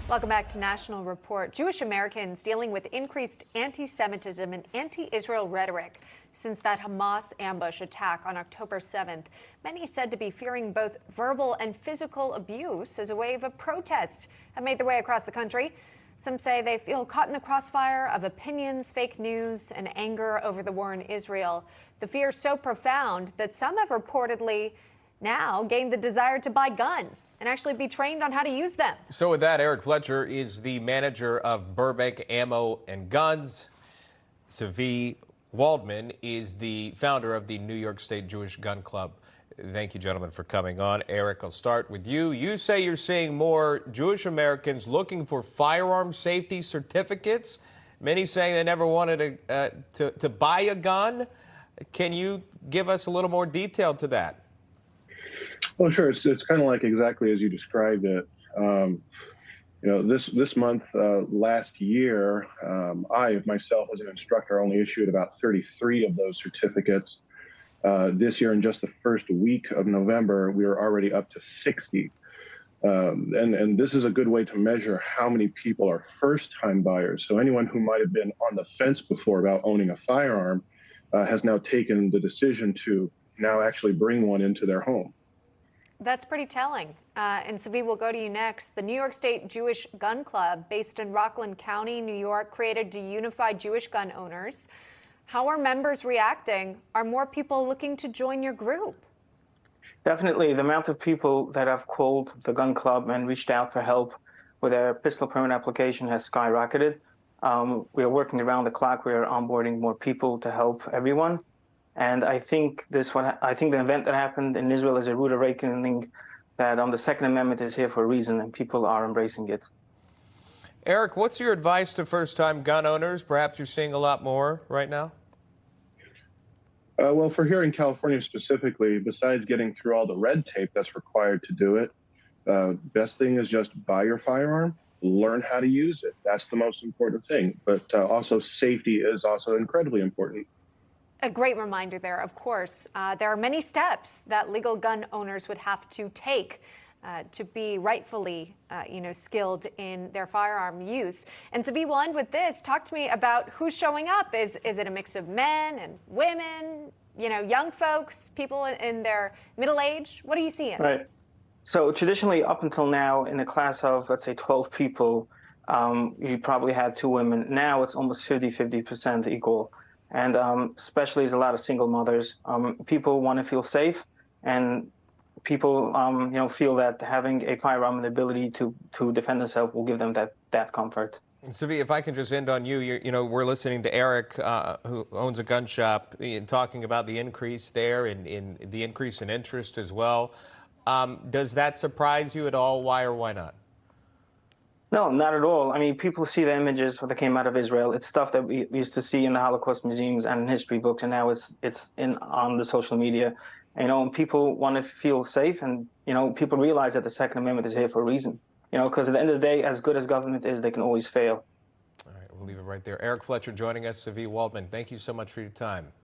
Welcome back to National Report. Jewish Americans dealing with increased anti-Semitism and anti-Israel rhetoric since that Hamas ambush attack on October 7th. Many said to be fearing both verbal and physical abuse as a wave of protest have made their way across the country. Some say they feel caught in the crossfire of opinions, fake news, and anger over the war in Israel. The fear is so profound that some have reportedly now gained the desire to buy guns and actually be trained on how to use them. So with that, Eric Fletcher is the manager of Burbank Ammo and Guns. Tzvi Waldman is the founder of the New York State Jewish Gun Club. Thank you, gentlemen, for coming on. Eric, I'll start with you. You say you're seeing more Jewish Americans looking for firearm safety certificates. Many saying they never wanted to buy a gun. Can you give us a little more detail to that? Well, sure. It's kind of like exactly as you described it. This month, last year, I myself as an instructor only issued about 33 of those certificates. This year, in just the first week of November, we were already up to 60. And this is a good way to measure how many people are first-time buyers. So anyone who might have been on the fence before about owning a firearm has now taken the decision to now actually bring one into their home. That's pretty telling. And Tzvi, we'll go to you next. The New York State Jewish Gun Club, based in Rockland County, New York, created to unify Jewish gun owners. How are members reacting? Are more people looking to join your group? Definitely. The amount of people that have called the gun club and reached out for help with their pistol permit application has skyrocketed. We are working around the clock. We are onboarding more people to help everyone. And I think the event that happened in Israel is a rude awakening that the Second Amendment is here for a reason, and people are embracing it. Eric, what's your advice to first-time gun owners? Perhaps you're seeing a lot more right now. Well, for here in California specifically, besides getting through all the red tape that's required to do it, best thing is just buy your firearm, learn how to use it. That's the most important thing. But also safety is also incredibly important. A great reminder there, of course. There are many steps that legal gun owners would have to take to be rightfully, skilled in their firearm use. And Tzvi, we'll end with this. Talk to me about who's showing up. Is it a mix of men and women, young folks, people in their middle age? What are you seeing? Right. So traditionally, up until now, in a class of, let's say, 12 people, you probably had 2 women. Now it's almost 50% equal. And especially as a lot of single mothers, people want to feel safe, and people, feel that having a firearm and the ability to defend themselves will give them that comfort. Tzvi, if I can just end on you, we're listening to Eric, who owns a gun shop, talking about the increase there and in the increase in interest as well. Does that surprise you at all? Why or why not? No, not at all. I mean, people see the images that came out of Israel. It's stuff that we used to see in the Holocaust museums and in history books, and now it's on the social media. And people want to feel safe, and people realize that the Second Amendment is here for a reason. Because at the end of the day, as good as government is, they can always fail. All right, we'll leave it right there. Eric Fletcher joining us, Tzvi Waldman. Thank you so much for your time.